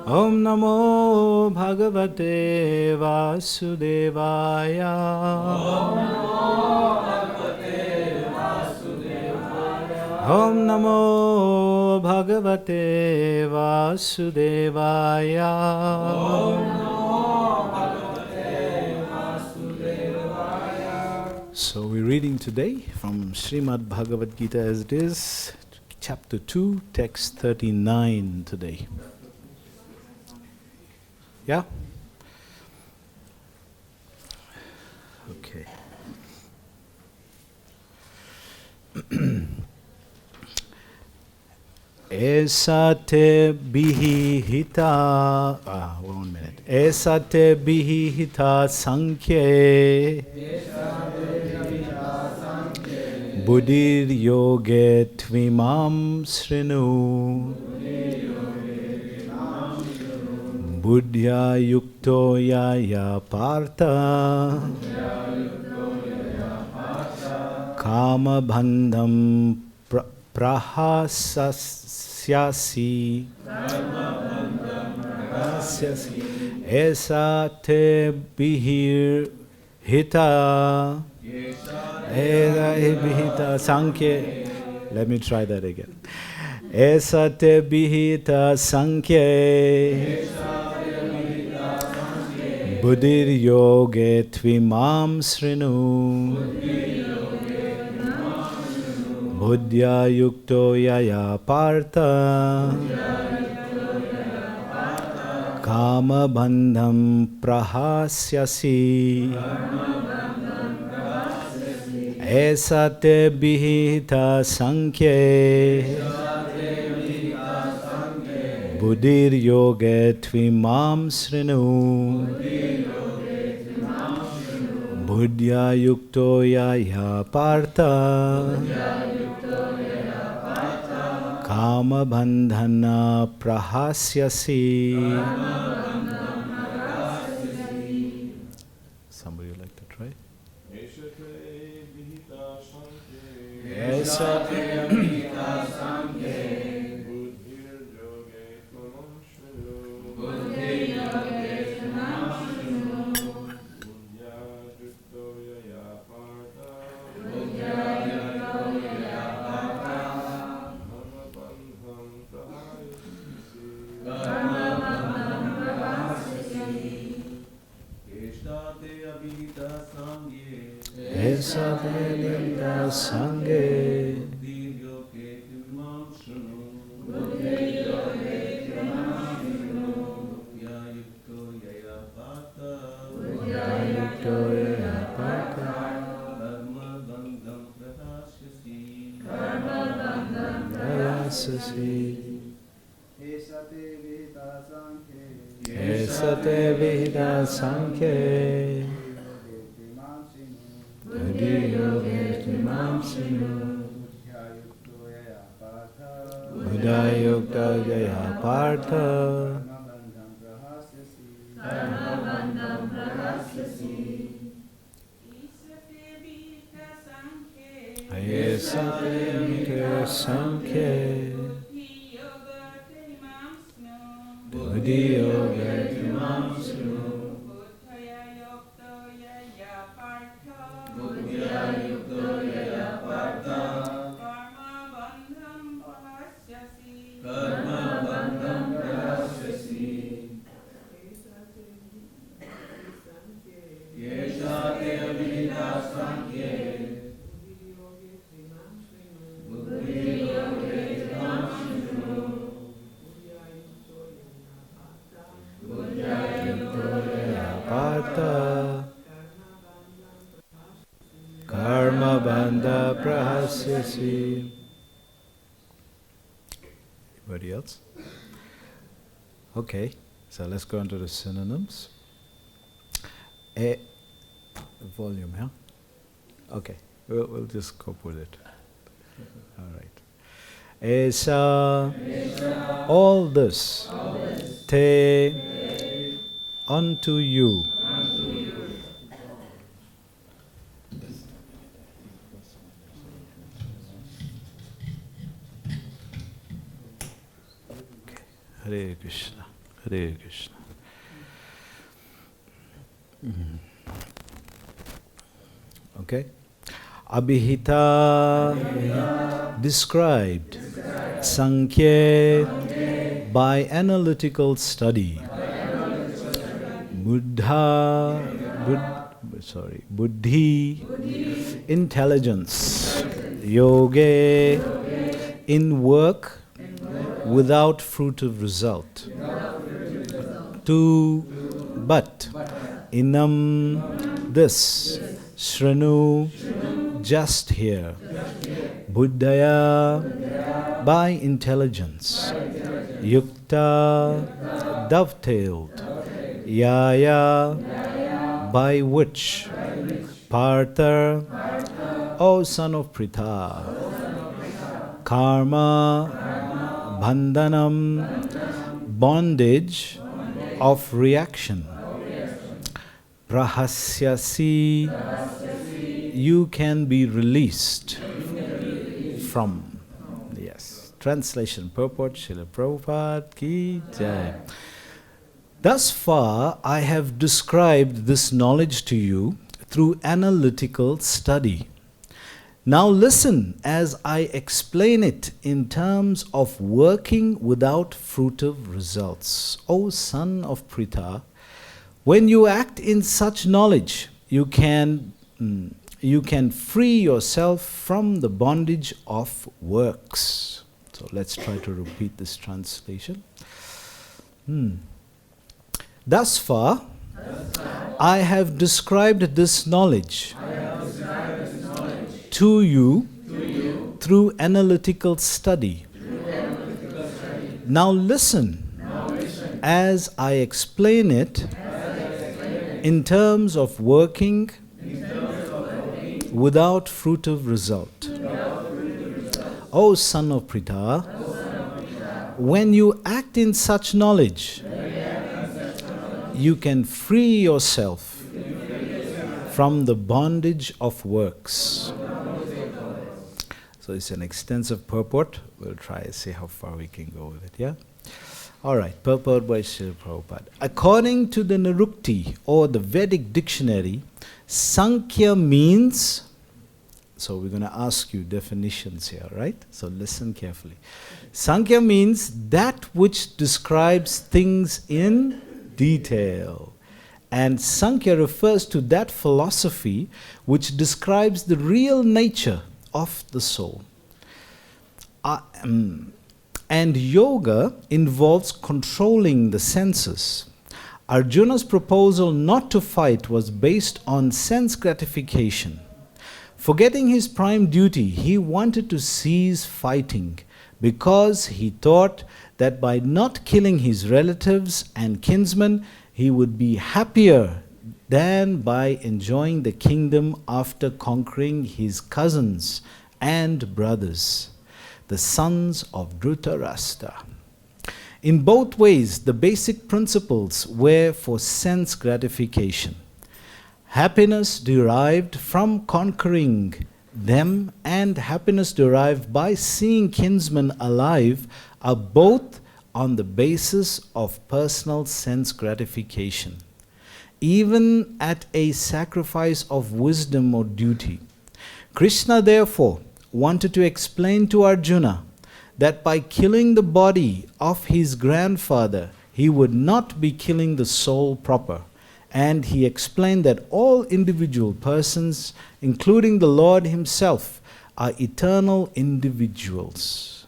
Om Namo Bhagavate Vasudevaya. Om Namo Bhagavate Vasudevaya. So we're reading today from Srimad Bhagavad Gita as it is, chapter 2, text 39 today. Yeah? Okay. Esate bihita 1 minute. Esate bihita sankhye buddhir yoge tvimam srinu buddhya yukto yaya partha kama bandham prahasasyasi esa te bihir hita sankhye. Let me try that again. Esa te bihita sankhye buddhir yoge tvimam srinu buddhya yukto yaya partha kama bandham prahasyasi esa te bihita sankhye buddhir yoge tvimam srinu buddhya yukto yaya partha kama bandhana prahasyasi. Somebody would like to try? Esadelita sange esate vihita sankhye buddhi yoge tvimam srinu buddha yukta jaya partha esate vihita sankhye buddhi yoge tvimam srinu karma bandha prahasyasi. Anybody else? Okay, so let's go into the synonyms. Volume, huh? Okay, we'll just cope with it. All right. Esa, all this, te, unto you. Hare Krishna, Hare Krishna. Okay. Abhihita, described. Sankhya, by analytical study. Buddha, Buddhi, intelligence. Yoga, in work without fruitive result. But, inam, this. Shrinu, just here. Buddhaya, by intelligence. Yukta, dovetailed. Yaya, by which. Partha, O son of Pritha. Karma, bandhanam, bondage of reaction. Prahasyasi, you can be released from. Yes. Translation purport, Srila Prabhupada ki jai. Thus far, I have described this knowledge to you through analytical study. Now listen as I explain it in terms of working without fruitive results. O son of Pritha, when you act in such knowledge, you can free yourself from the bondage of works. So let's try to repeat this translation. Thus far, I have described this knowledge to you through analytical study. Now listen as I explain it in terms of working without fruitive result. O son of Pritha, when you act in such knowledge, you can free yourself from the bondage of works. So it's an extensive purport. We'll try and see how far we can go with it, yeah? Alright, purport by Srila Prabhupada. According to the Nirukti, or the Vedic dictionary, Sankhya means, so we're going to ask you definitions here, right? So listen carefully. Sankhya means that which describes things in detail. And Sankhya refers to that philosophy which describes the real nature of the soul. And yoga involves controlling the senses. Arjuna's proposal not to fight was based on sense gratification. Forgetting his prime duty, he wanted to cease fighting because he thought that by not killing his relatives and kinsmen, he would be happier than by enjoying the kingdom after conquering his cousins and brothers, the sons of Dhritarashtra. In both ways, the basic principles were for sense gratification. Happiness derived from conquering them and happiness derived by seeing kinsmen alive are both on the basis of personal sense gratification, even at a sacrifice of wisdom or duty. Krishna, therefore, wanted to explain to Arjuna that by killing the body of his grandfather, he would not be killing the soul proper. And he explained that all individual persons, including the Lord himself, are eternal individuals.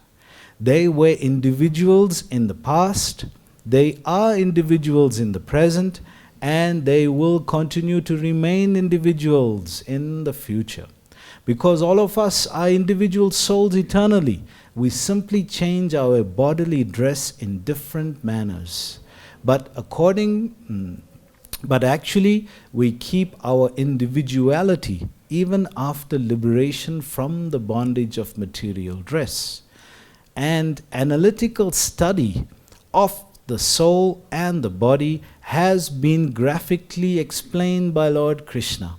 They were individuals in the past, they are individuals in the present, and they will continue to remain individuals in the future. Because all of us are individual souls eternally, we simply change our bodily dress in different manners. But actually, we keep our individuality even after liberation from the bondage of material dress. And analytical study of the soul and the body has been graphically explained by Lord Krishna.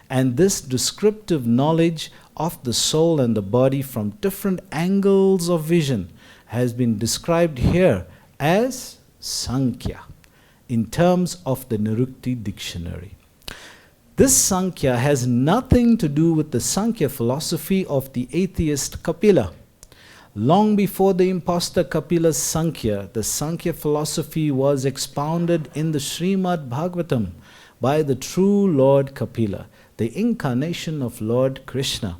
And this descriptive knowledge of the soul and the body from different angles of vision has been described here as Sankhya, in terms of the Nirukti dictionary. This Sankhya has nothing to do with the Sankhya philosophy of the atheist Kapila. Long before the impostor Kapila's Sankhya, the Sankhya philosophy was expounded in the Srimad Bhagavatam by the true Lord Kapila, the incarnation of Lord Krishna,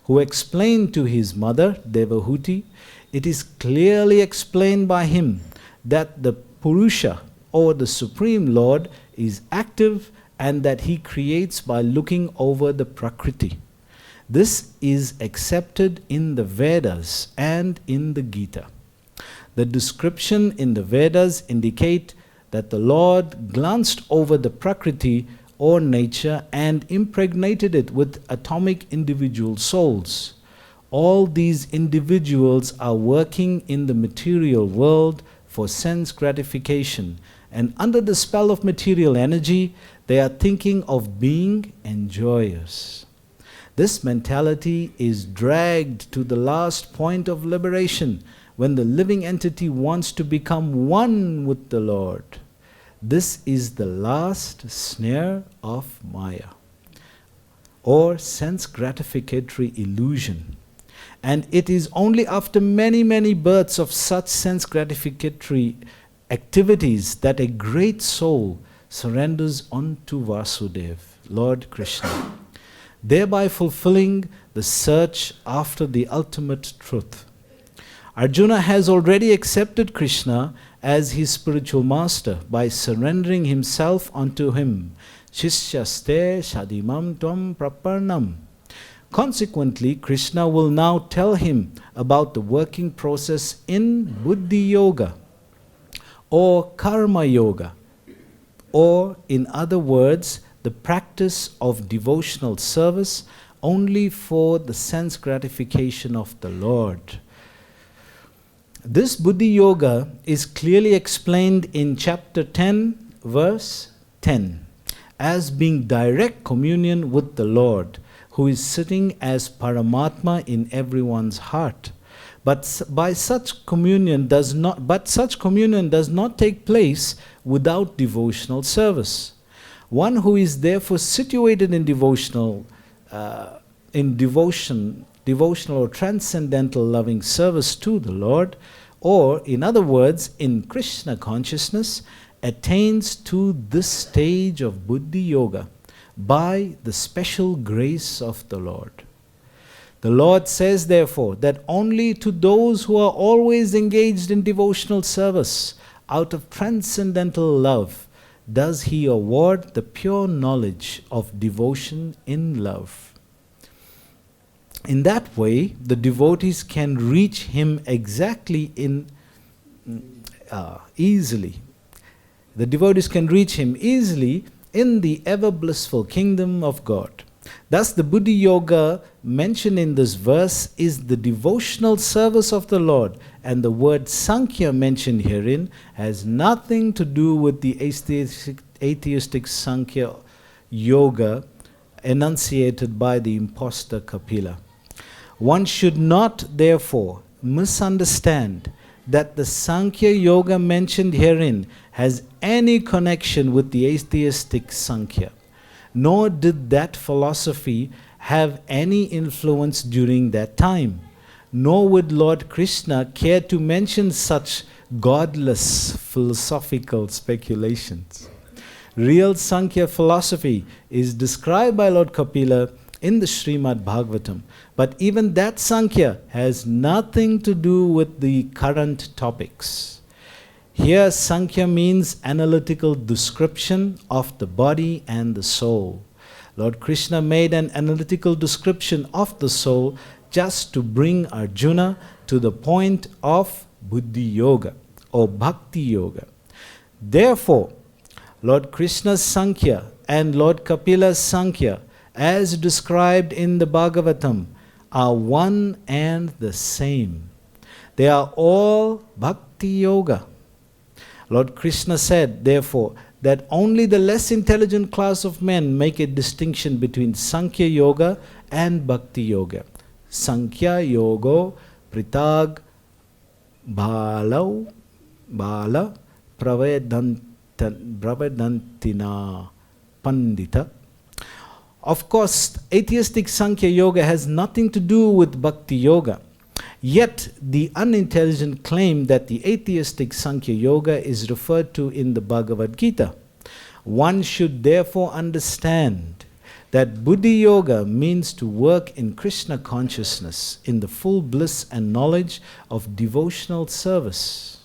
who explained to his mother Devahuti. It is clearly explained by him that the Purusha, or the Supreme Lord, is active and that he creates by looking over the Prakriti. This is accepted in the Vedas and in the Gita. The description in the Vedas indicate that the Lord glanced over the Prakriti or nature and impregnated it with atomic individual souls. All these individuals are working in the material world for sense gratification, and under the spell of material energy, they are thinking of being enjoyers. This mentality is dragged to the last point of liberation when the living entity wants to become one with the Lord. This is the last snare of Maya, or sense gratificatory illusion. And it is only after many, many births of such sense gratificatory activities that a great soul surrenders unto Vasudeva, Lord Krishna, thereby fulfilling the search after the ultimate truth. Arjuna has already accepted Krishna as his spiritual master by surrendering himself unto him. Shishyaste shadimam tvam praparnam. Consequently, Krishna will now tell him about the working process in Buddhi Yoga or Karma Yoga, or in other words, the practice of devotional service only for the sense gratification of the Lord. This Buddhi Yoga is clearly explained in chapter 10, verse 10, as being direct communion with the Lord, who is sitting as Paramatma in everyone's heart. But such communion does not take place without devotional service. One who is therefore situated in devotional or transcendental loving service to the Lord, or in other words, in Krishna consciousness, attains to this stage of Buddhi Yoga by the special grace of the Lord. The Lord says, therefore, that only to those who are always engaged in devotional service out of transcendental love does He award the pure knowledge of devotion in love. In that way, the devotees can reach Him easily. The devotees can reach Him easily in the ever blissful kingdom of God. Thus, the Buddhi Yoga mentioned in this verse is the devotional service of the Lord, and the word Sankhya mentioned herein has nothing to do with the atheistic Sankhya Yoga enunciated by the impostor Kapila. One should not, therefore, misunderstand that the Sankhya Yoga mentioned herein has any connection with the atheistic Sankhya, nor did that philosophy have any influence during that time, nor would Lord Krishna care to mention such godless philosophical speculations. Real Sankhya philosophy is described by Lord Kapila in the Srimad Bhagavatam, but even that Sankhya has nothing to do with the current topics. Here, Sankhya means analytical description of the body and the soul. Lord Krishna made an analytical description of the soul just to bring Arjuna to the point of Buddhi Yoga or Bhakti Yoga. Therefore, Lord Krishna's Sankhya and Lord Kapila's Sankhya, as described in the Bhagavatam, are one and the same. They are all Bhakti Yoga. Lord Krishna said, therefore, that only the less intelligent class of men make a distinction between Sankhya Yoga and Bhakti Yoga. Sankhya Yogo Pritag Bala pravedantina pandita. Of course, atheistic Sankhya Yoga has nothing to do with Bhakti Yoga. Yet, the unintelligent claim that the atheistic Sankhya Yoga is referred to in the Bhagavad Gita. One should therefore understand that Buddhi Yoga means to work in Krishna consciousness, in the full bliss and knowledge of devotional service.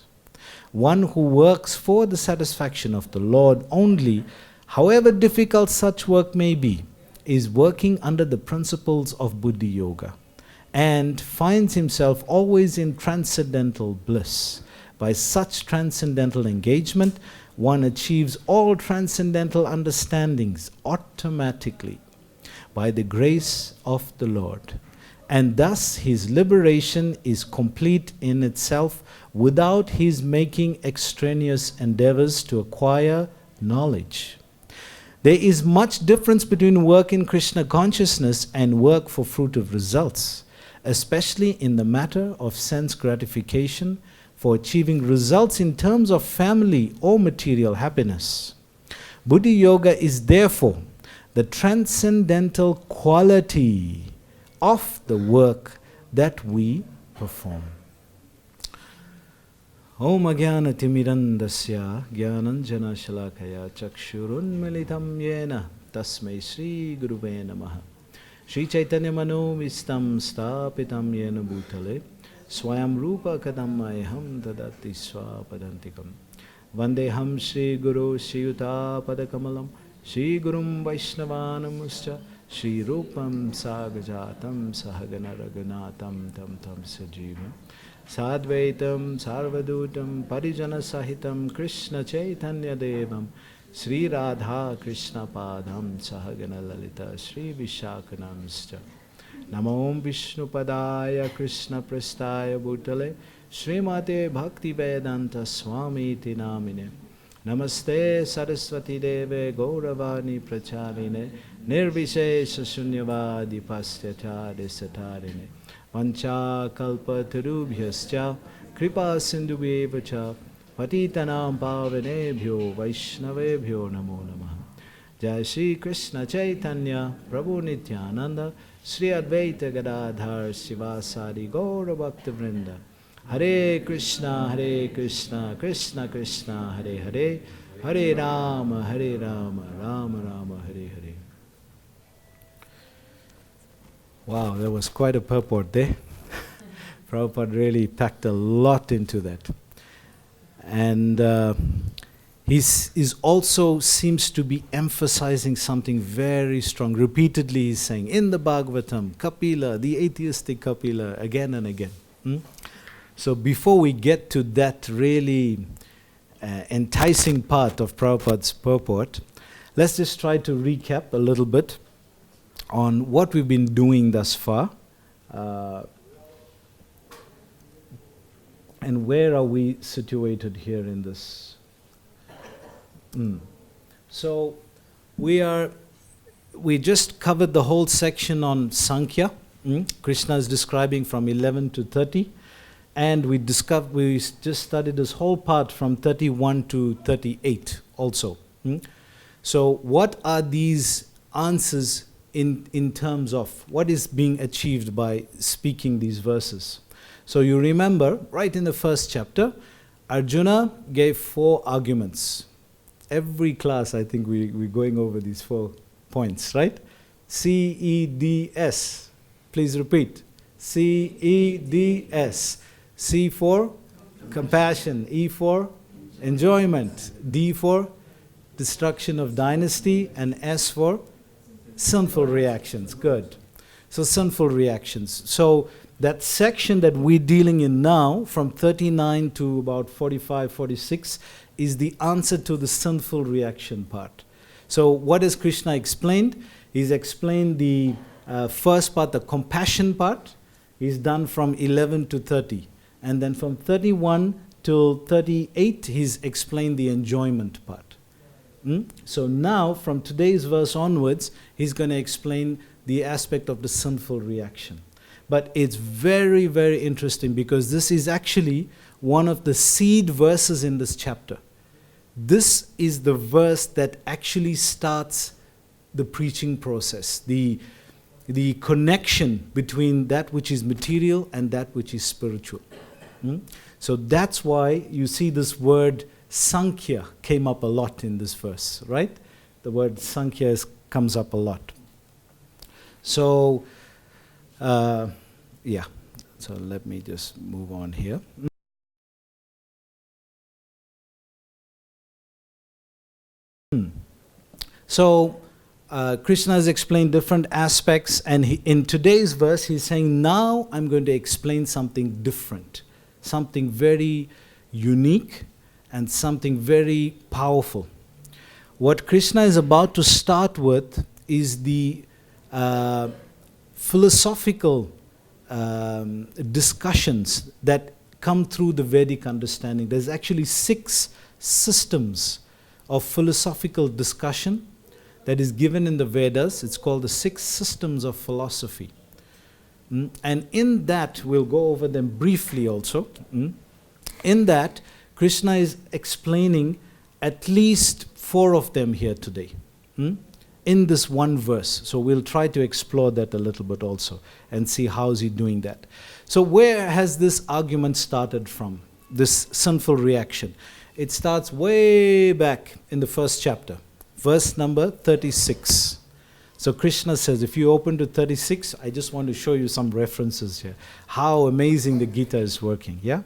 One who works for the satisfaction of the Lord only, however difficult such work may be, is working under the principles of Buddhi Yoga and finds himself always in transcendental bliss. By such transcendental engagement, one achieves all transcendental understandings automatically by the grace of the Lord. And thus his liberation is complete in itself without his making extraneous endeavors to acquire knowledge. There is much difference between work in Krishna consciousness and work for fruitive results, especially in the matter of sense gratification for achieving results in terms of family or material happiness. Buddhi Yoga is therefore the transcendental quality of the work that we perform. Om Ajnana Timirandasya Jnananjana Shalakaya Chakshurunmilitam Yena Tasmai Sri Guruve Namaha. Sri Chaitanya Mano Vistam Stapitam Yena Bhutale Swayam Rupa Kadamayham Tadati Swapadantikam Vandeham Sri Guru Sriyuta Padakamalam Sri Gurum Vaishnavanamuscha Sri Rupam Sagajatam Sahagana Raghunatam Tam Tam Sajivam Sadvaitam Sarvadutam Parijana Sahitam Krishna Chaitanya Devam Sri Radha Krishna Padam Sahagana Lalita Sri Vishakhanamscha Namo Vishnu Padaya Krishna Prastaya Bhutale Srimate Bhakti Vedanta Swami Iti Namine Namaste Saraswati Deve Gauravani Pracharine Nirvishesha Shunyavadi Pastyachari Satarine Vancha Kalpa Tarubhyascha Kripa Sindhubhevacha Patitanam Pavanebhyo Vaishnavebhyo Namo Namaha. Jai Shri Krishna Chaitanya Prabhu Nityananda Sri Advaita Gadadhar Sivasari Gaura Bhakta Vrinda. Hare Krishna Krishna Krishna Hare Hare Hare Rama Rama Rama Hare Hare. Wow, there was quite a purport there. Prabhupada really packed a lot into that. And he's also seems to be emphasizing something very strong. Repeatedly he's saying, in the Bhagavatam, Kapila, the atheistic Kapila, again and again. So before we get to that really enticing part of Prabhupada's purport, let's just try to recap a little bit on what we've been doing thus far. And where are we situated here in this? So we just covered the whole section on Sankhya. Krishna is describing from 11 to 30. And we just studied this whole part from 31 to 38 also. So what are these answers in terms of what is being achieved by speaking these verses? So you remember, right in the first chapter, Arjuna gave 4 arguments. Every class, I think we're going over these 4 points, right? C-E-D-S. Please repeat. C-E-D-S. C for compassion, E for enjoyment, D for destruction of dynasty, and S for sinful reactions. Good. So sinful reactions. So that section that we're dealing in now, from 39 to about 45, 46, is the answer to the sinful reaction part. So what has Krishna explained? He's explained the first part, the compassion part. He's done from 11 to 30. And then from 31 till 38, he's explained the enjoyment part. So now, from today's verse onwards, he's going to explain the aspect of the sinful reaction. But it's very, very interesting because this is actually one of the seed verses in this chapter. this is the verse that actually starts the preaching process, the connection between that which is material and that which is spiritual. So that's why you see this word Sankhya came up a lot in this verse, right? The word Sankhya comes up a lot. So, yeah. So let me just move on here. So, Krishna has explained different aspects, and in today's verse, he's saying, now I'm going to explain something different, something very unique, and something very powerful. What Krishna is about to start with is the philosophical discussions that come through the Vedic understanding. There's actually 6 systems of philosophical discussion that is given in the Vedas. It's called the 6 systems of philosophy. And in that, we'll go over them briefly also. In that, Krishna is explaining at least 4 of them here today. In this one verse. So we'll try to explore that a little bit also and see how is he doing that. So where has this argument started from? This sinful reaction. It starts way back in the first chapter. Verse number 36. So Krishna says, if you open to 36, I just want to show you some references here. How amazing the Gita is working, yeah?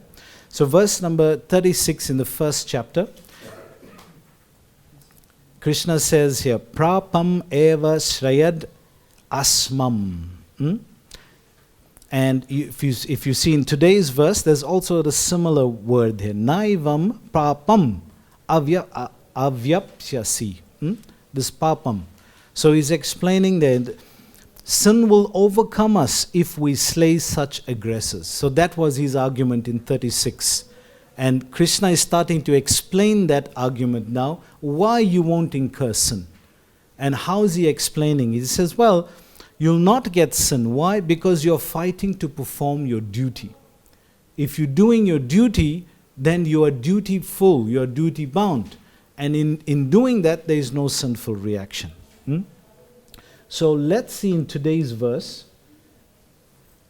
So verse number 36 in the first chapter, Krishna says here, Prapam eva shrayad asmam. And if you see in today's verse, there's also the similar word here. Naivam prapam avyapsyasi. This papam. So he's explaining that sin will overcome us if we slay such aggressors. So that was his argument in 36. And Krishna is starting to explain that argument now, why you won't incur sin. And how is he explaining? He says, well, you'll not get sin. Why? Because you're fighting to perform your duty. If you're doing your duty, then you are dutiful, you are duty bound. And in doing that, there is no sinful reaction. So let's see in today's verse.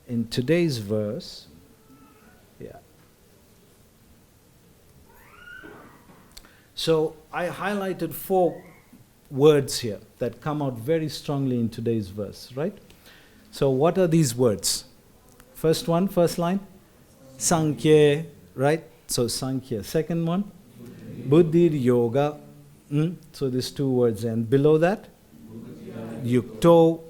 In today's verse, yeah. So I highlighted 4 words here that come out very strongly in today's verse, right? So what are these words? First one, first line, Sankhya, right? So Sankhya. Second one, Buddhir Yoga. So there's 2 words, and below that, Yukto.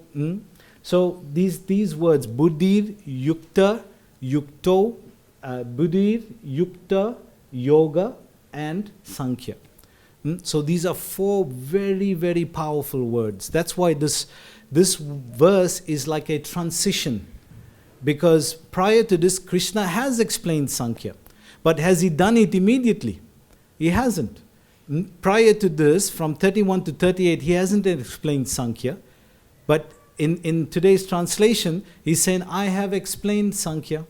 So these words, Buddhir, Yukta, Yukto, Buddhir, Yukta, Yoga, and Sankhya. So these are 4 very, very powerful words. That's why this verse is like a transition. Because prior to this, Krishna has explained Sankhya. But has he done it immediately? He hasn't. Prior to this, from 31 to 38, he hasn't explained Sankhya. But in today's translation, he's saying, I have explained Sankhya,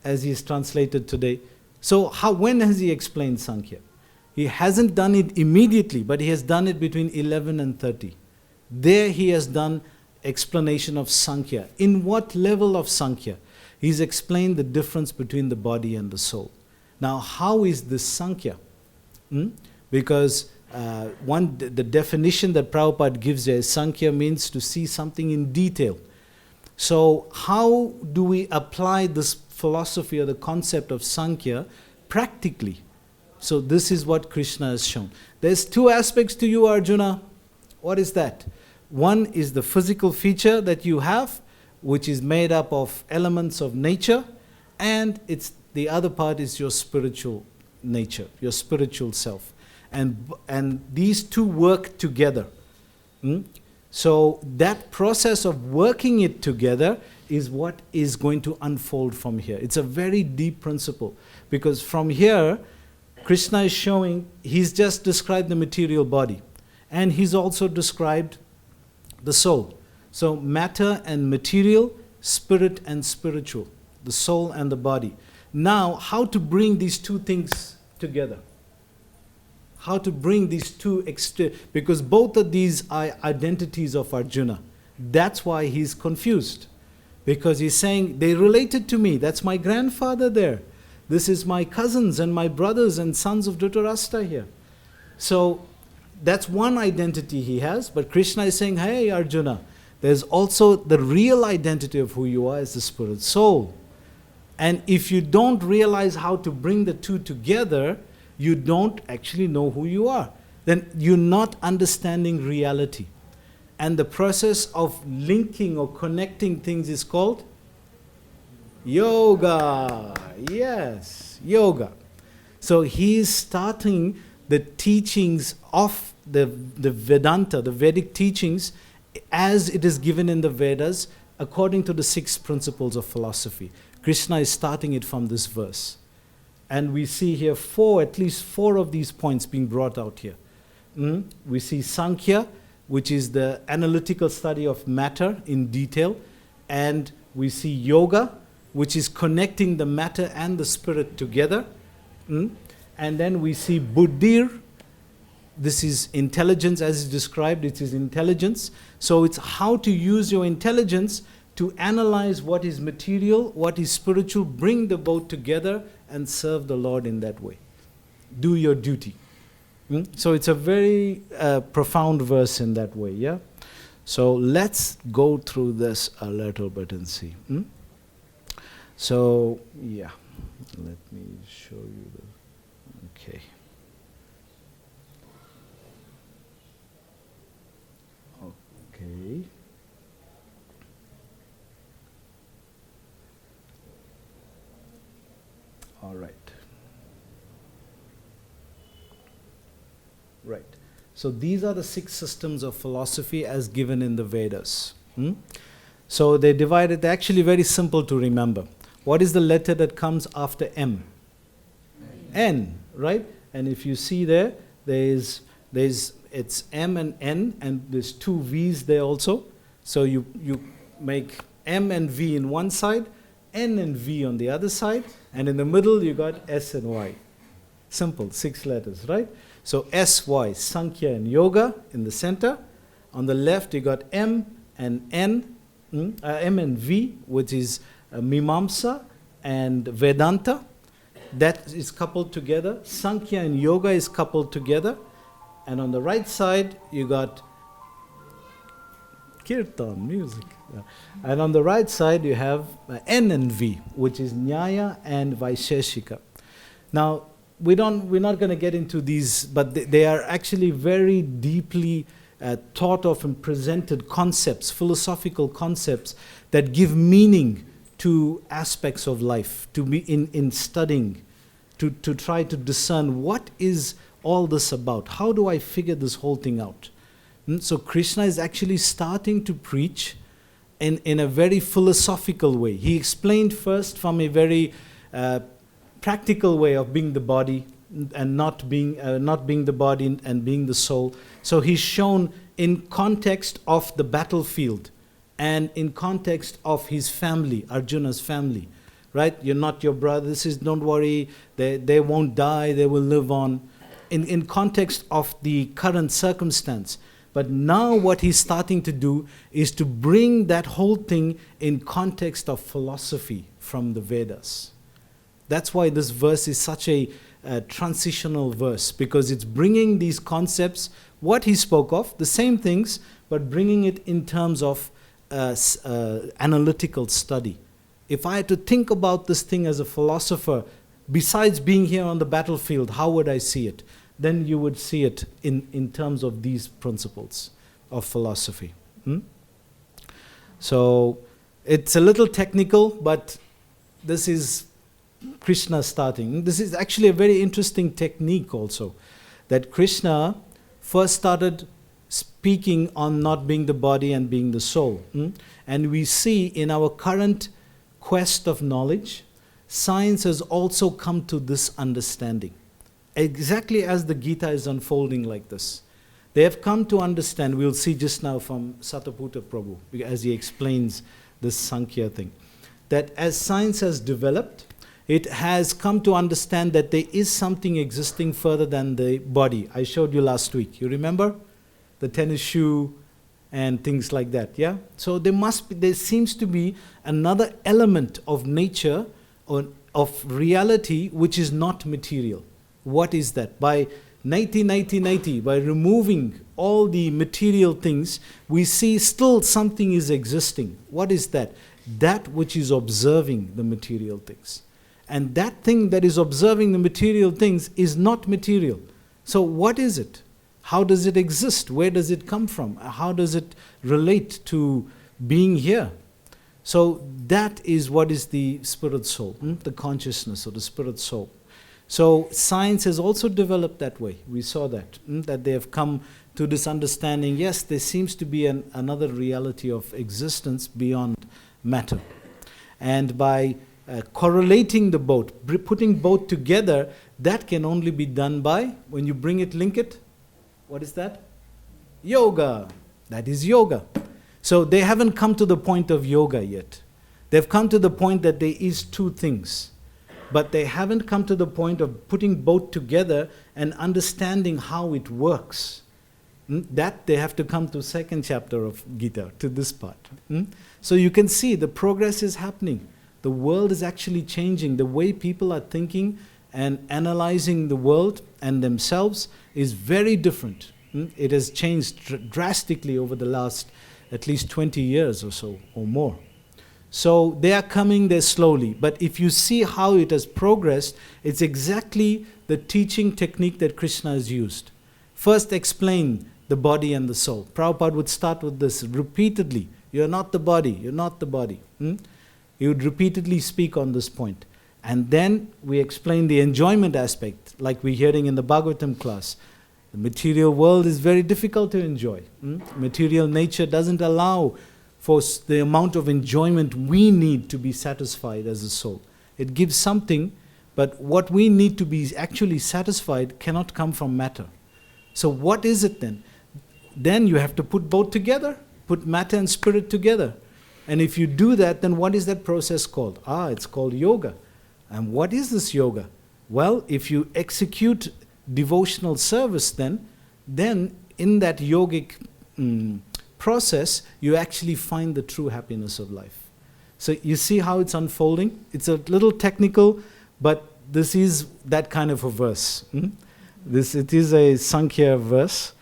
as he is translated today. So when has he explained Sankhya? He hasn't done it immediately, but he has done it between 11 and 30. There he has done explanation of Sankhya. In what level of Sankhya? He's explained the difference between the body and the soul. Now, how is this Sankhya? Because the definition that Prabhupada gives there is Sankhya means to see something in detail. So how do we apply this philosophy or the concept of Sankhya practically? So this is what Krishna has shown. There's 2 aspects to you, Arjuna. What is that? One is the physical feature that you have, which is made up of elements of nature, and the other part is your spiritual nature, your spiritual self. And these 2 work together. So that process of working it together is what is going to unfold from here. It's a very deep principle, because from here, Krishna is showing, he's just described the material body, and he's also described the soul. So matter and material, spirit and spiritual, the soul and the body. Now, how to bring these 2 things together? how to bring these two because both of these are identities of Arjuna. That's why he's confused. Because he's saying, they related to me. That's my grandfather there. This is my cousins and my brothers and sons of Dhritarashtra here. So that's one identity he has. But Krishna is saying, hey Arjuna, there's also the real identity of who you are as the spirit soul. And if you don't realize how to bring the two together, you don't actually know who you are. Then you're not understanding reality. And the process of linking or connecting things is called yoga. Yes, yoga. So he is starting the teachings of the Vedanta, the Vedic teachings, as it is given in the Vedas, according to the 6 principles of philosophy. Krishna is starting it from this verse. And we see here at least four of these points being brought out here. We see Sankhya, which is the analytical study of matter in detail. And we see yoga, which is connecting the matter and the spirit together. And then we see buddhir. This is intelligence as is described. It is intelligence. So it's how to use your intelligence to analyze what is material, what is spiritual, bring the both together and serve the Lord in that way. Do your duty. So it's a very profound verse in that way, yeah? So let's go through this a little bit and see. So, yeah, let me show you the, okay. Okay. All right. Right. So these are the 6 systems of philosophy as given in the Vedas. So they divide it, actually very simple to remember. What is the letter that comes after M? N, right? And if you see there, it's M and N, and there's 2 V's there also. So you make M and V in one side, N and V on the other side, and in the middle you got S and Y. Simple, 6 letters, right? So S-Y, Sankhya and Yoga in the center. On the left you got M and N, M and V, which is Mimamsa and Vedanta. That is coupled together. Sankhya and Yoga is coupled together. And on the right side you got Kirtan, music. And on the right side you have N and V, which is Nyaya and Vaisheshika. Now, we're not going to get into these, but they are actually very deeply thought of and presented concepts, philosophical concepts that give meaning to aspects of life, to be in studying, to try to discern what is all this about. How do I figure this whole thing out? So Krishna is actually starting to preach in a very philosophical way. He explained first from a very practical way of being the body and not being the body and being the soul. So he's shown in context of the battlefield and in context of his family, Arjuna's family, right? You're not your brother. Don't worry, they won't die, they will live on. In context of the current circumstance. But now what he's starting to do is to bring that whole thing in context of philosophy from the Vedas. That's why this verse is such a transitional verse, because it's bringing these concepts, what he spoke of, the same things, but bringing it in terms of analytical study. If I had to think about this thing as a philosopher, besides being here on the battlefield, how would I see it? Then you would see it in terms of these principles of philosophy. So it's a little technical, but this is Krishna starting. This is actually a very interesting technique also, that Krishna first started speaking on not being the body and being the soul. And we see in our current quest of knowledge, science has also come to this understanding. Exactly as the Gita is unfolding like this. They have come to understand, we'll see just now from Sataputa Prabhu, as he explains this Sankhya thing, that as science has developed, It has come to understand that there is something existing further than the body. I showed you last week. You remember? The tennis shoe and things like that, yeah? So there seems to be another element of nature or of reality which is not material. What is that? By by removing all the material things, we see still something is existing. What is that? That which is observing the material things. And that thing that is observing the material things is not material. So what is it? How does it exist? Where does it come from? How does it relate to being here? So that is what is the spirit soul, the consciousness or the spirit soul. So science has also developed that way. We saw that they have come to this understanding, yes, there seems to be another reality of existence beyond matter. And by correlating the both, putting both together, that can only be done by, when you bring it, link it, what is that? Yoga. That is yoga. So they haven't come to the point of yoga yet. They've come to the point that there is two things. But they haven't come to the point of putting both together and understanding how it works. That they have to come to second chapter of Gita, to this part. So you can see the progress is happening. The world is actually changing. The way people are thinking and analyzing the world and themselves is very different. It has changed drastically over the last at least 20 years or so, or more. So they are coming there slowly. But if you see how it has progressed, it's exactly the teaching technique that Krishna has used. First explain the body and the soul. Prabhupada would start with this repeatedly. You're not the body, you're not the body. He would repeatedly speak on this point. And then we explain the enjoyment aspect, like we're hearing in the Bhagavatam class. The material world is very difficult to enjoy. Material nature doesn't allow for the amount of enjoyment we need to be satisfied as a soul. It gives something, but what we need to be actually satisfied cannot come from matter. So what is it then? Then you have to put both together, put matter and spirit together. And if you do that, then what is that process called? It's called yoga. And what is this yoga? Well, if you execute devotional service, then in that yogic process, you actually find the true happiness of life. So you see how it's unfolding? It's a little technical, but this is that kind of a verse. It is a Sankhya verse.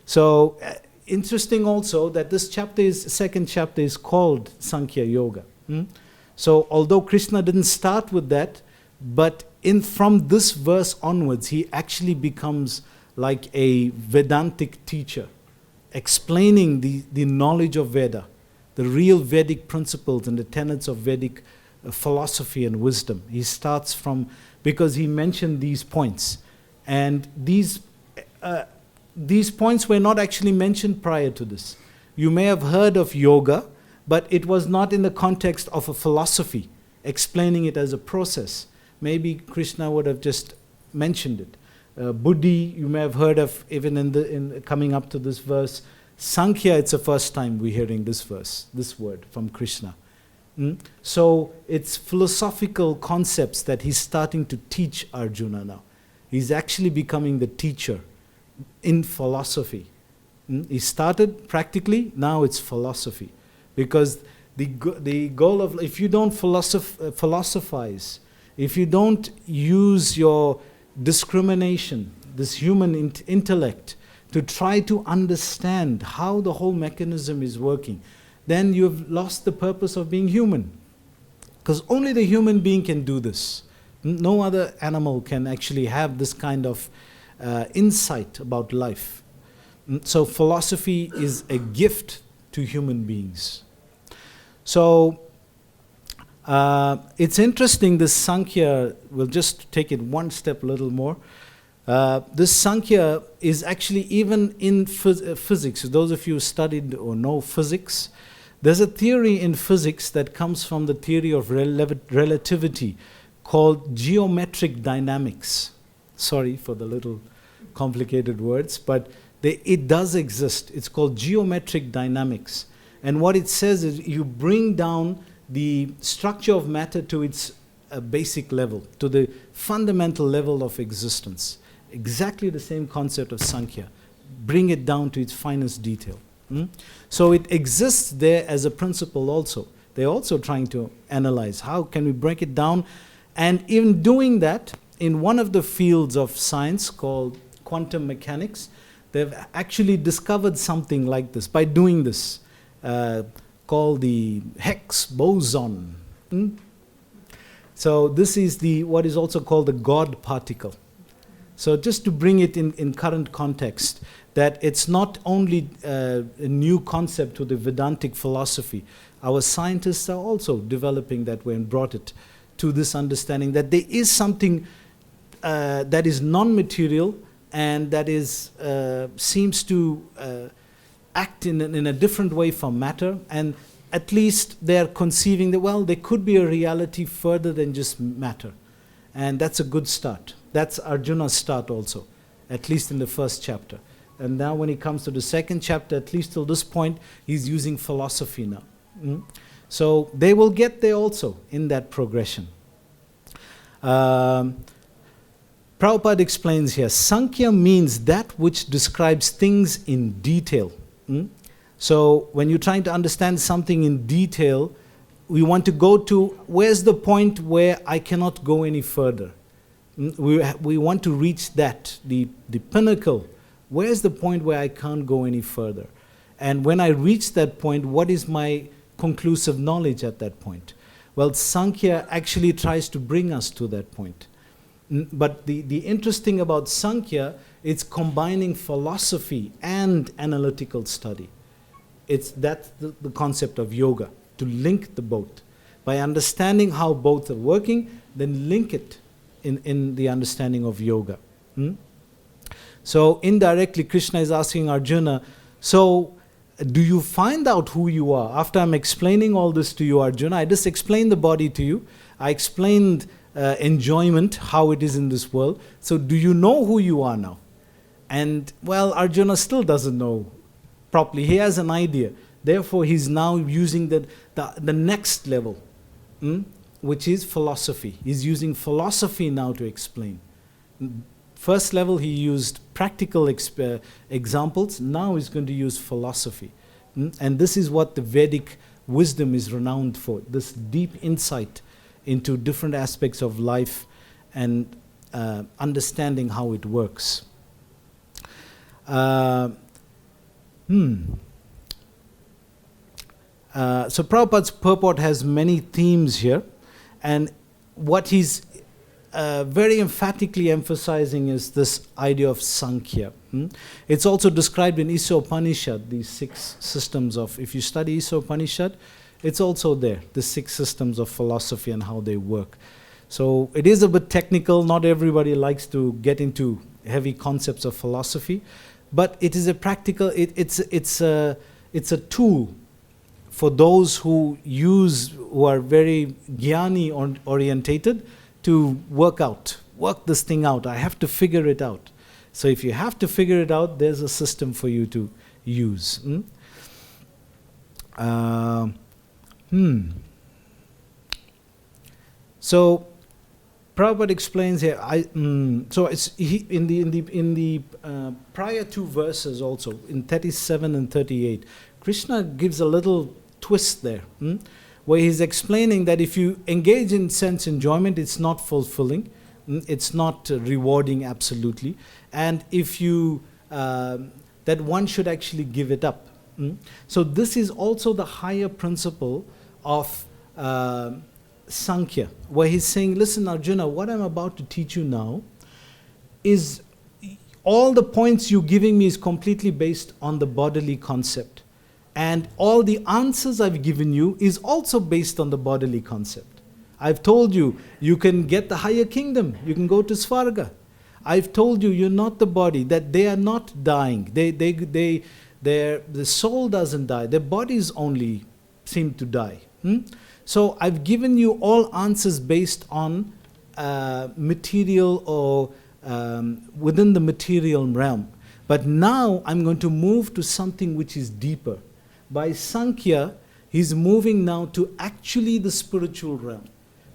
So interesting also that this second chapter is called Sankhya Yoga. So although Krishna didn't start with that, but from this verse onwards, he actually becomes like a Vedantic teacher, explaining the knowledge of Veda, the real Vedic principles and the tenets of Vedic philosophy and wisdom. He starts from, because he mentioned these points. And these points were not actually mentioned prior to this. You may have heard of yoga, but it was not in the context of a philosophy, explaining it as a process. Maybe Krishna would have just mentioned it. Buddhi, you may have heard of, even in coming up to this verse. Sankhya, it's the first time we're hearing this verse, this word from Krishna. So it's philosophical concepts that he's starting to teach Arjuna now. He's actually becoming the teacher in philosophy. He started practically, now it's philosophy. Because the goal of, if you don't philosophize, if you don't use your discrimination, this human intellect, to try to understand how the whole mechanism is working, then you've lost the purpose of being human. Because only the human being can do this. No other animal can actually have this kind of insight about life. So philosophy is a gift to human beings. So it's interesting, this Sankhya, we'll just take it one step a little more. This Sankhya is actually even in physics. Those of you who studied or know physics, there's a theory in physics that comes from the theory of relativity called geometric dynamics. Sorry for the little complicated words, but it does exist. It's called geometric dynamics. And what it says is you bring down the structure of matter to its basic level, to the fundamental level of existence. Exactly the same concept of Sankhya. Bring it down to its finest detail. So it exists there as a principle also. They're also trying to analyze how can we break it down. And in doing that, in one of the fields of science called quantum mechanics, they've actually discovered something like this by doing this, called the Higgs boson. So this is what is also called the God particle. So just to bring it in current context, that it's not only a new concept to the Vedantic philosophy. Our scientists are also developing that way and brought it to this understanding that there is something that is non-material and that is seems to act in a different way from matter, and at least they are conceiving that, well, there could be a reality further than just matter. And that's a good start. That's Arjuna's start also, at least in the first chapter. And now when he comes to the second chapter, at least till this point, he's using philosophy now. So they will get there also in that progression. Prabhupada explains here, Sankhya means that which describes things in detail. So when you're trying to understand something in detail, we want to go to where's the point where I cannot go any further. We want to reach that, the pinnacle. Where's the point where I can't go any further? And when I reach that point, what is my conclusive knowledge at that point? Well, Sankhya actually tries to bring us to that point. But the interesting about Sankhya, it's combining philosophy and analytical study. That's the concept of yoga, to link the both. By understanding how both are working, then link it in the understanding of yoga. So indirectly, Krishna is asking Arjuna, so do you find out who you are? After I'm explaining all this to you, Arjuna, I just explained the body to you. I explained enjoyment, how it is in this world. So do you know who you are now? And, well, Arjuna still doesn't know properly. He has an idea. Therefore, he's now using the next level, which is philosophy. He's using philosophy now to explain. First level, he used practical examples. Now he's going to use philosophy. And this is what the Vedic wisdom is renowned for, this deep insight into different aspects of life and understanding how it works. So Prabhupada's purport has many themes here, and what he's very emphatically emphasizing is this idea of Sankhya. It's also described in Isopanishad, these 6 systems of, if you study Isopanishad, it's also there, the 6 systems of philosophy and how they work. So it is a bit technical, not everybody likes to get into heavy concepts of philosophy, but it is a practical, it's a tool for those who are very jnani orientated, to work this thing out. I have to figure it out. So if you have to figure it out, there's a system for you to use. So Prabhupada explains here. So it's in the prior 2 verses also, in 37 and 38, Krishna gives a little twist there, where he's explaining that if you engage in sense enjoyment, it's not fulfilling, it's not rewarding absolutely, and if you that one should actually give it up. So this is also the higher principle of Sankhya, where he's saying, listen, Arjuna, what I'm about to teach you now is all the points you're giving me is completely based on the bodily concept. And all the answers I've given you is also based on the bodily concept. I've told you, you can get the higher kingdom. You can go to Svarga. I've told you, you're not the body, that they are not dying. The soul doesn't die. Their bodies only seem to die. So I've given you all answers based on material or within the material realm. But now I'm going to move to something which is deeper. By Sankhya, he's moving now to actually the spiritual realm,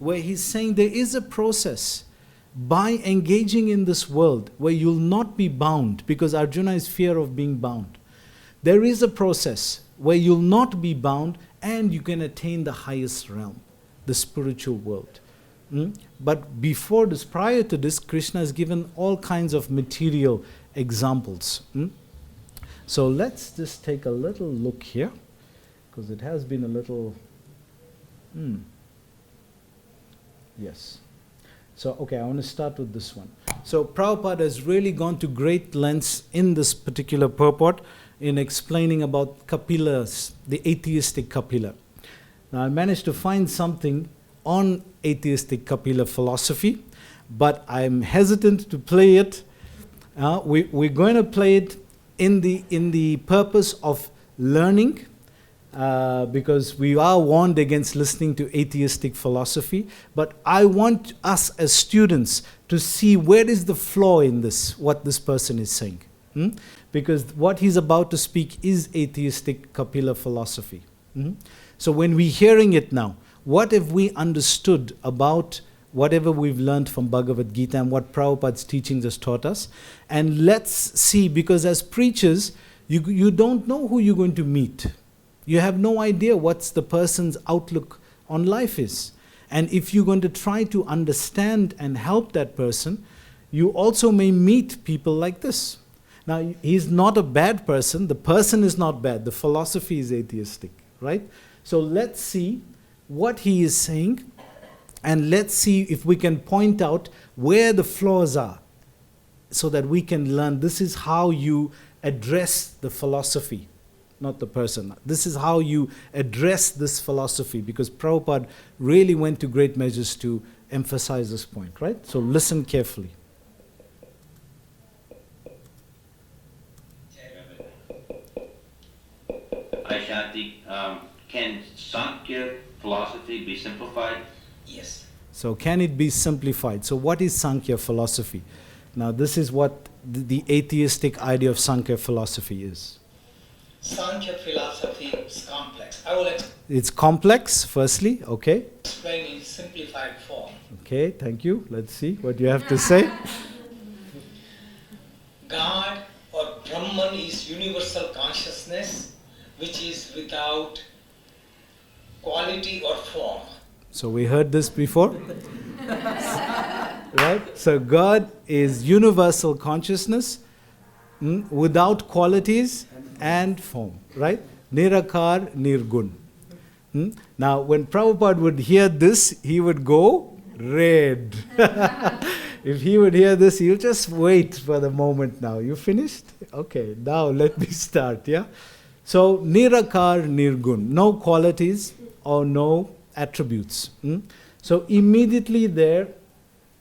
where he's saying there is a process by engaging in this world where you'll not be bound, because Arjuna is fear of being bound. There is a process where you'll not be bound and you can attain the highest realm, the spiritual world. But before this, prior to this, Krishna has given all kinds of material examples. So let's just take a little look here, because it has been a little... Yes. So, okay, I want to start with this one. So, Prabhupada has really gone to great lengths in this particular purport in explaining about Kapilas, the atheistic Kapila. Now, I managed to find something on atheistic Kapila philosophy, but I'm hesitant to play it. We're going to play it in the purpose of learning, because we are warned against listening to atheistic philosophy. But I want us as students to see where is the flaw in this, what this person is saying. Because what he's about to speak is atheistic Kapila philosophy. So when we're hearing it now, what have we understood about whatever we've learned from Bhagavad Gita and what Prabhupada's teachings has taught us? And let's see, because as preachers, you don't know who you're going to meet. You have no idea what's the person's outlook on life is. And if you're going to try to understand and help that person, you also may meet people like this. Now, he's not a bad person. The person is not bad. The philosophy is atheistic, right? So let's see what he is saying, and let's see if we can point out where the flaws are, so that we can learn this is how you address the philosophy, not the person. This is how you address this philosophy, because Prabhupada really went to great measures to emphasize this point, right? So listen carefully. Can Sankhya philosophy be simplified? Yes. So can it be simplified? So what is Sankhya philosophy? Now this is what the atheistic idea of Sankhya philosophy is. Sankhya philosophy is complex. It's complex, firstly, okay. Explain in simplified form. Okay, thank you. Let's see what you have to say. God or Brahman is universal consciousness, which is without quality or form. So we heard this before. Right? So God is universal consciousness without qualities and form. Right? Nirakar, Nirgun. Now when Prabhupada would hear this, he would go red. If he would hear this, he'll just wait for the moment now. You finished? Okay, now let me start, yeah? So, Nirakar, Nirgun, no qualities or no attributes. So, immediately there,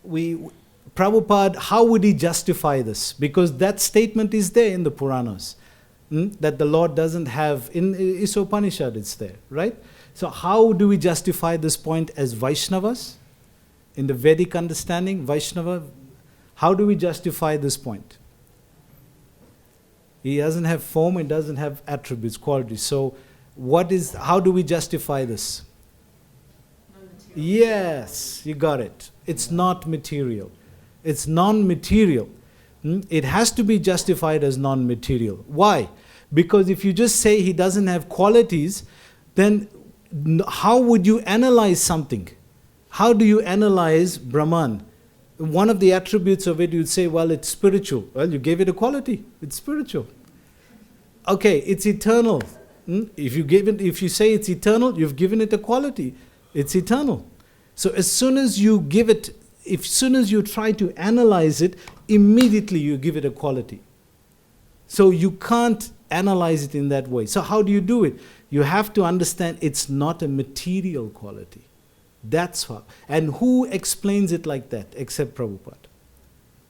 Prabhupada, how would he justify this? Because that statement is there in the Puranas, that the Lord doesn't have, in Isopanishad it's there, right? So, how do we justify this point as Vaishnavas? In the Vedic understanding, Vaishnava, how do we justify this point? He doesn't have form, he doesn't have attributes, qualities. So, how do we justify this? Yes, you got it. It's not material. It's non-material. It has to be justified as non-material. Why? Because if you just say he doesn't have qualities, then how would you analyze something? How do you analyze Brahman? One of the attributes of it, you'd say, well, it's spiritual. Well, you gave it a quality. It's spiritual. Okay, it's eternal. If you say it's eternal, you've given it a quality. It's eternal. So as soon as you give it, as soon as you try to analyze it, immediately you give it a quality. So you can't analyze it in that way. So how do you do it? You have to understand it's not a material quality. That's how. And who explains it like that except Prabhupada?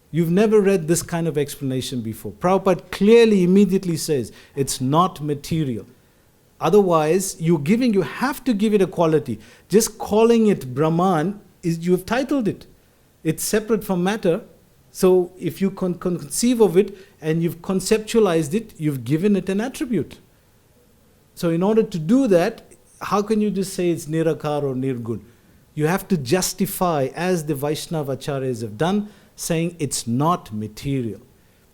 You've never read this kind of explanation before. Prabhupada clearly, immediately says it's not material. Otherwise, you have to give it a quality. Just calling it Brahman, you've titled it. It's separate from matter. So if you can conceive of it and you've conceptualized it, you've given it an attribute. So in order to do that, how can you just say it's Nirakar or Nirgun? You have to justify, as the Vaishnava acharyas have done, saying it's not material.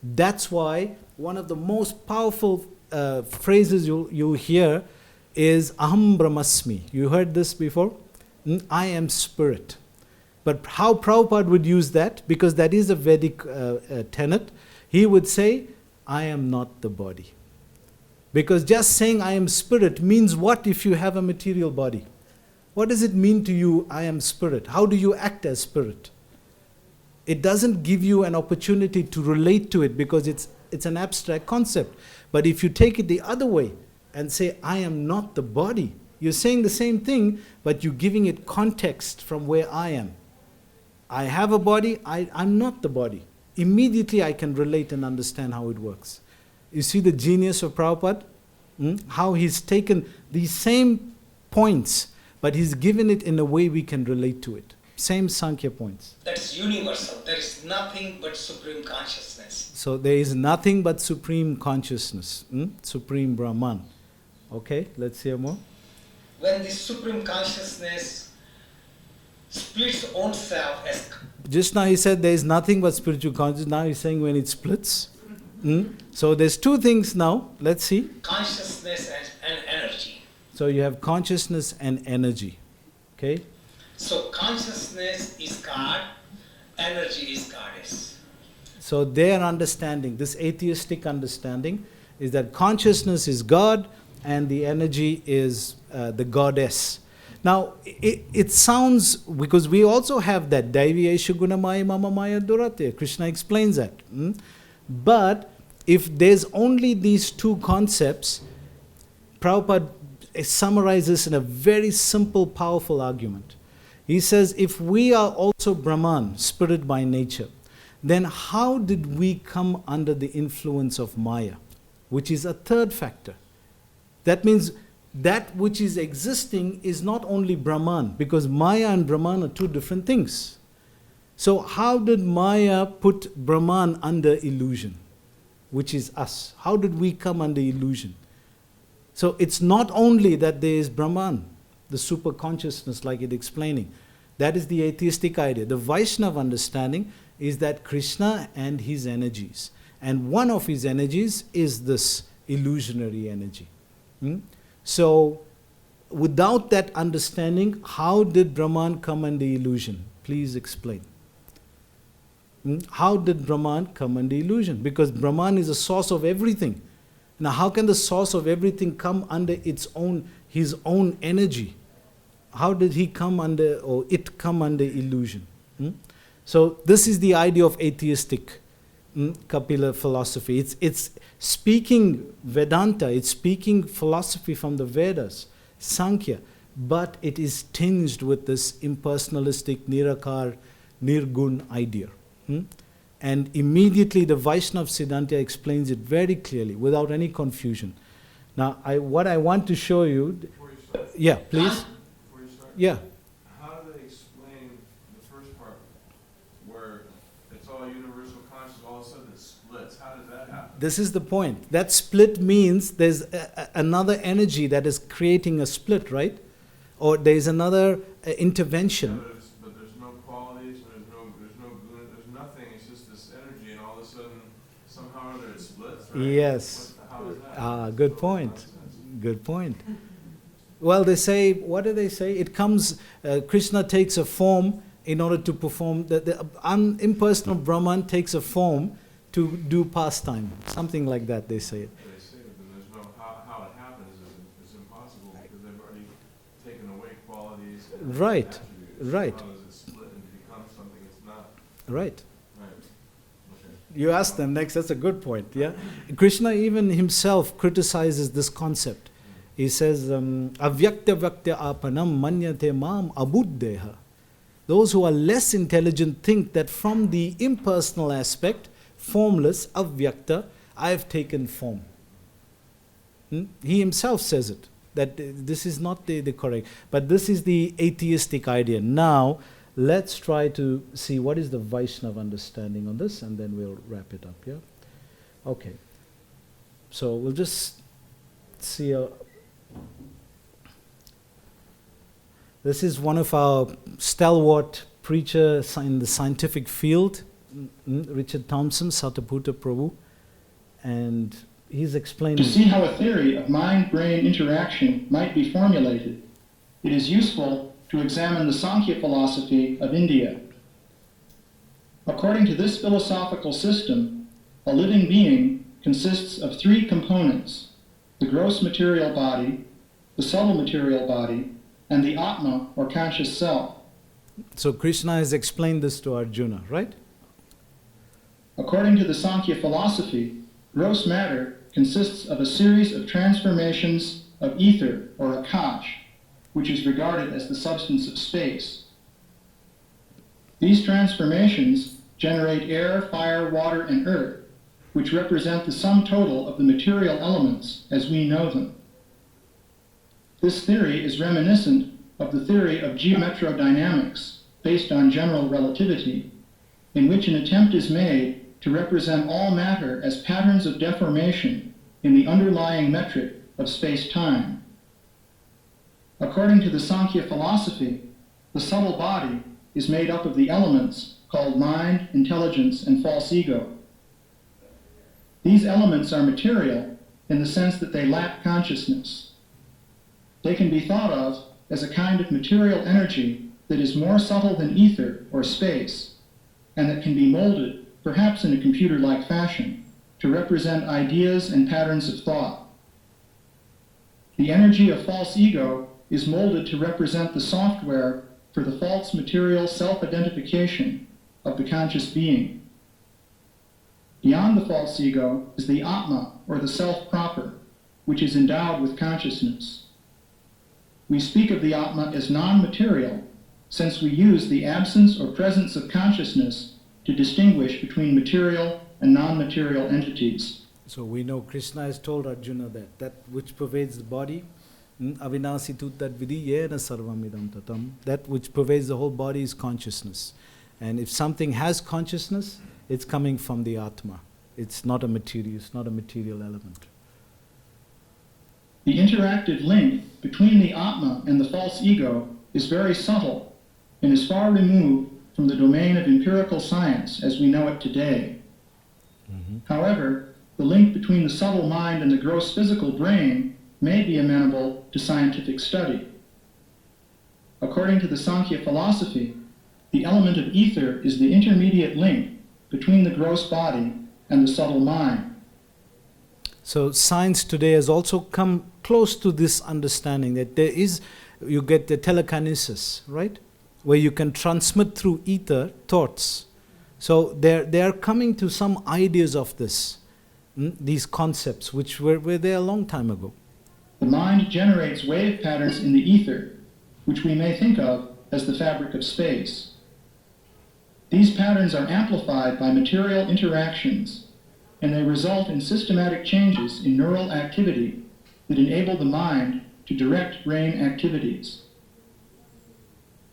That's why one of the most powerful phrases you hear is Aham Brahmasmi. You heard this before? I am spirit. But how Prabhupada would use that, because that is a Vedic tenet, he would say, I am not the body. Because just saying I am spirit means what if you have a material body? What does it mean to you, I am spirit? How do you act as spirit? It doesn't give you an opportunity to relate to it because it's an abstract concept. But if you take it the other way and say, I am not the body, you're saying the same thing, but you're giving it context from where I am. I have a body, I'm not the body. Immediately I can relate and understand how it works. You see the genius of Prabhupada? How he's taken these same points, but he's given it in a way we can relate to it. Same Sankhya points. That's universal. There is nothing but Supreme Consciousness. So there is nothing but Supreme Consciousness, Supreme Brahman. Okay, let's hear more. When the Supreme Consciousness splits own self as... Just now he said there is nothing but spiritual consciousness. Now he's saying when it splits. So there's two things now. Let's see. Consciousness and energy. So you have consciousness and energy. Okay? So consciousness is God, energy is goddess. So their understanding, this atheistic understanding, is that consciousness is God and the energy is the goddess. Now, it sounds, because we also have that, Daiviyesha Gunamaya Mama Maya Durate. Krishna explains that. But if there's only these two concepts, Prabhupada summarizes in a very simple, powerful argument. He says, if we are also Brahman, spirit by nature, then how did we come under the influence of Maya, which is a third factor? That means that which is existing is not only Brahman, because Maya and Brahman are two different things. So how did Maya put Brahman under illusion, which is us? How did we come under illusion? So it's not only that there is Brahman, the super consciousness like it's explaining. That is the atheistic idea. The Vaishnava understanding is that Krishna and his energies. And one of his energies is this illusionary energy. So without that understanding, how did Brahman come under illusion? Please explain. How did Brahman come under illusion? Because Brahman is the source of everything. Now how can the source of everything come under his own energy? How did he come under, or it come under illusion? So this is the idea of atheistic Kapila philosophy. It's speaking Vedanta, it's speaking philosophy from the Vedas, Sankhya, but it is tinged with this impersonalistic Nirakar, Nirgun idea. And immediately the Vaishnava Siddhanta explains it very clearly, without any confusion. Now, what I want to show you... Before you start, Yeah, please. before you start, Yeah. how do they explain the first part where it's all universal consciousness, all of a sudden it splits? How does that happen? This is the point. That split means there's another energy that is creating a split, right? Or there's another intervention. Yeah, but there's no qualities, there's no guna, there's nothing. It's just this energy, and all of a sudden, somehow or other it splits, right? Yes. How is that? Good point. Good point. Well, they say, what do they say? It comes, Krishna takes a form in order to perform, the impersonal Brahman takes a form to do pastime. Something like that, they say it. They say it, but there's no, how it happens is impossible because they've already taken away qualities. And Right, attributes. right. How does it split and become something it's not? Right. Right. Okay. You ask them next, that's a good point, yeah? Krishna even himself criticizes this concept. He says, avyakta vyakta apanam manyate mam abuddheha. Those who are less intelligent think that from the impersonal aspect, formless, avyakta, I have taken form. He himself says it, that this is not the correct, but this is the atheistic idea. Now, let's try to see what is the Vaishnava understanding on this, and then we'll wrap it up, yeah? Okay. So we'll just see This is one of our stalwart preachers in the scientific field, Richard Thompson, Sataputta Prabhu, and he's explaining. To see how a theory of mind-brain interaction might be formulated, it is useful to examine the Sankhya philosophy of India. According to this philosophical system, a living being consists of three components: the gross material body, the subtle material body, and the Atma, or conscious self. So Krishna has explained this to Arjuna, right? According to the Sankhya philosophy, gross matter consists of a series of transformations of ether, or akash, which is regarded as the substance of space. These transformations generate air, fire, water, and earth, which represent the sum total of the material elements as we know them. This theory is reminiscent of the theory of geometrodynamics, based on general relativity, in which an attempt is made to represent all matter as patterns of deformation in the underlying metric of space-time. According to the Sankhya philosophy, the subtle body is made up of the elements called mind, intelligence, and false ego. These elements are material in the sense that they lack consciousness. They can be thought of as a kind of material energy that is more subtle than ether or space, and that can be molded, perhaps in a computer-like fashion, to represent ideas and patterns of thought. The energy of false ego is molded to represent the software for the false material self-identification of the conscious being. Beyond the false ego is the Atma, or the self proper, which is endowed with consciousness. We speak of the Atma as non-material, since we use the absence or presence of consciousness to distinguish between material and non-material entities. So we know Krishna has told Arjuna that which pervades the body, avinasi tu tad vidhi yena sarvam idam tatam, that which pervades the whole body is consciousness. And if something has consciousness, it's coming from the Atma. It's not a material element. The interactive link between the Atma and the false ego is very subtle and is far removed from the domain of empirical science as we know it today. However, the link between the subtle mind and the gross physical brain may be amenable to scientific study. According to the Sankhya philosophy, the element of ether is the intermediate link between the gross body and the subtle mind. So science today has also come close to this understanding that there is, you get the telekinesis, right? Where you can transmit through ether thoughts. So they are coming to some ideas of this, these concepts, which were there a long time ago. The mind generates wave patterns in the ether, which we may think of as the fabric of space. These patterns are amplified by material interactions, and they result in systematic changes in neural activity that enable the mind to direct brain activities.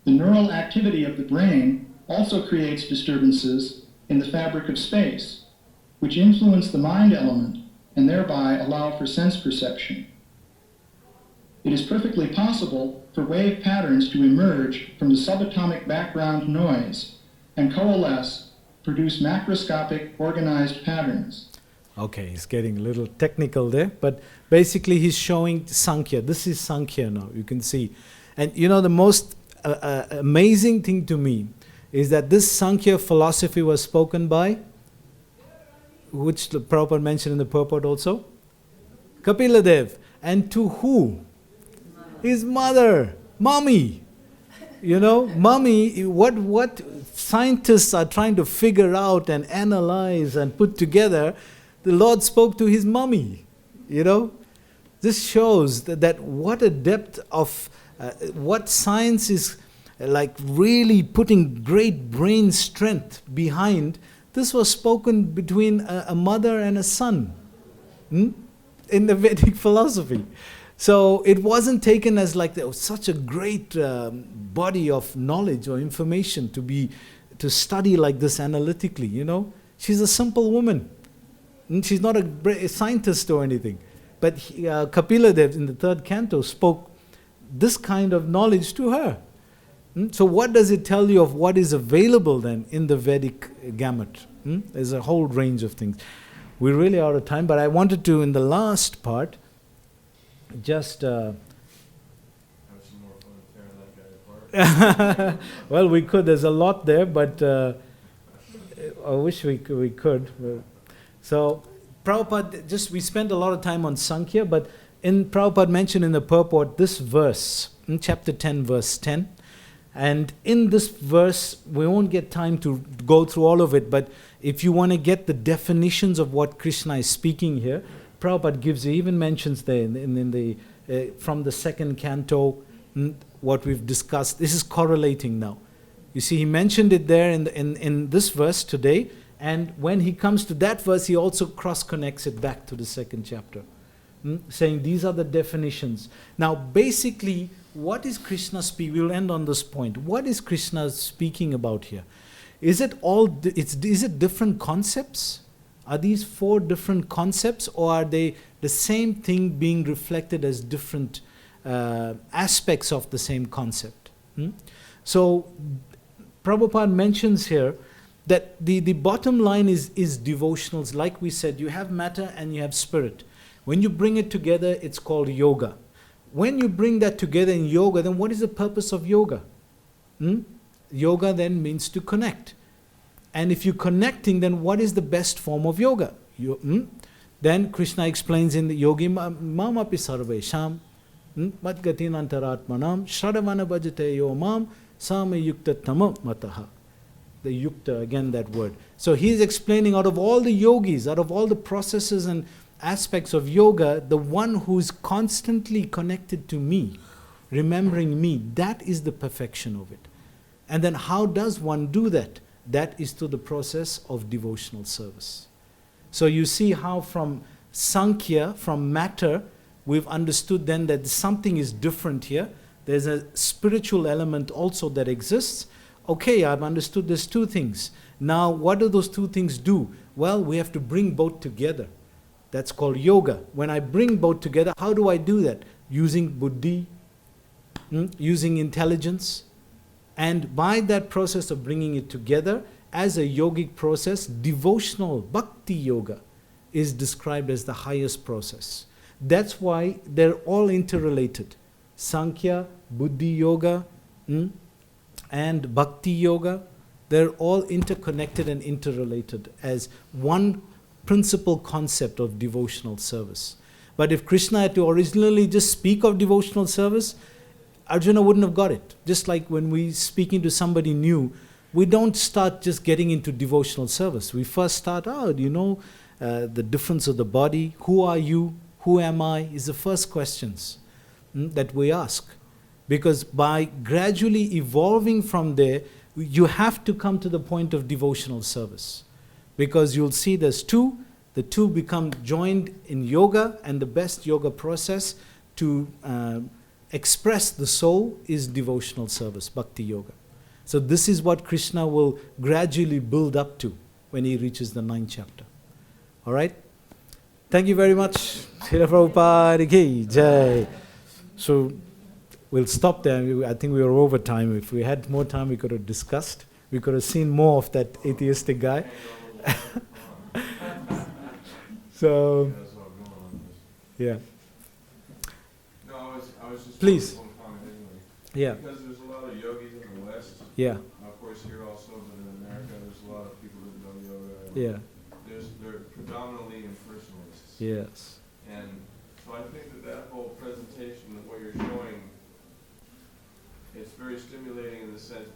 The neural activity of the brain also creates disturbances in the fabric of space, which influence the mind element and thereby allow for sense perception. It is perfectly possible for wave patterns to emerge from the subatomic background noise and coalesce, produce macroscopic organized patterns. Okay, he's getting a little technical there, but basically he's showing Sankhya. This is Sankhya now, you can see. And you know, the most amazing thing to me is that this Sankhya philosophy was spoken by, which the Prabhupada mentioned in the purport also, Kapila Dev. And to who? His mother, mommy. You know, mommy, what scientists are trying to figure out and analyze and put together, the Lord spoke to his mommy, you know. This shows that what a depth of what science is like really putting great brain strength behind. This was spoken between a mother and a son in the Vedic philosophy. So it wasn't taken as like such a great body of knowledge or information to study like this analytically, you know. She's a simple woman. She's not a scientist or anything. But Kapila Dev in the third canto spoke this kind of knowledge to her. So what does it tell you of what is available then in the Vedic gamut? There's a whole range of things. We're really out of time, but I wanted to, in the last part, just... Have some more fun tearing that guy apart. well, we could. There's a lot there, but I wish we could. So, Prabhupada, we spent a lot of time on Sankhya, but Prabhupada mentioned in the purport this verse, in chapter 10, verse 10. And in this verse, we won't get time to go through all of it, but if you want to get the definitions of what Krishna is speaking here, Prabhupada gives you, even mentions there from the second canto, what we've discussed. This is correlating now. You see, he mentioned it there in this verse today, and when he comes to that verse, he also cross-connects it back to the second chapter, saying these are the definitions. Now, basically, what is Krishna speaking? We'll end on this point. What is Krishna speaking about here? Is it different concepts? Are these 4 different concepts, or are they the same thing being reflected as different aspects of the same concept? So, Prabhupada mentions here that the bottom line is devotionals. Like we said, you have matter and you have spirit. When you bring it together, it's called yoga. When you bring that together in yoga, then what is the purpose of yoga? Yoga then means to connect. And if you're connecting, then what is the best form of yoga? Then Krishna explains in the Yogi Mam api sarvesham madgatin antaratmanam shradavana bhajate yo mam sama yukta tama mataha. The yukta, again that word. So he is explaining, out of all the yogis, out of all the processes and aspects of yoga, the one who is constantly connected to me, remembering me, that is the perfection of it. And then how does one do that? That is through the process of devotional service. So you see how from Sankhya, from matter, we've understood then that something is different here. There's a spiritual element also that exists. Okay, I've understood there's 2 things. Now, what do those 2 things do? Well, we have to bring both together. That's called yoga. When I bring both together, how do I do that? Using buddhi, using intelligence. And by that process of bringing it together, as a yogic process, devotional bhakti yoga is described as the highest process. That's why they're all interrelated. Sankhya, buddhi yoga, and bhakti yoga, they're all interconnected and interrelated as one principal concept of devotional service. But if Krishna had to originally just speak of devotional service, Arjuna wouldn't have got it. Just like when we speaking to somebody new, we don't start just getting into devotional service. We first start out, the difference of the body, who are you, who am I, is the first questions that we ask. Because by gradually evolving from there, you have to come to the point of devotional service. Because you'll see there's 2, the 2 become joined in yoga, and the best yoga process to express the soul is devotional service, bhakti yoga. So this is what Krishna will gradually build up to when he reaches the 9th chapter. All right? Thank you very much. Srila Prabhupada ki jai. So we'll stop there. I think we were over time. If we had more time, we could have discussed. We could have seen more of that atheistic guy. So, yeah. No, I was just Please. one comment anyway. Yeah. Because there's a lot of yogis in the West. Yeah. Of course, here also, but in America, there's a lot of people that know yoga. Yeah. They're predominantly impersonalists. Yes. And so I think that whole presentation of what you're showing, it's very stimulating in the sense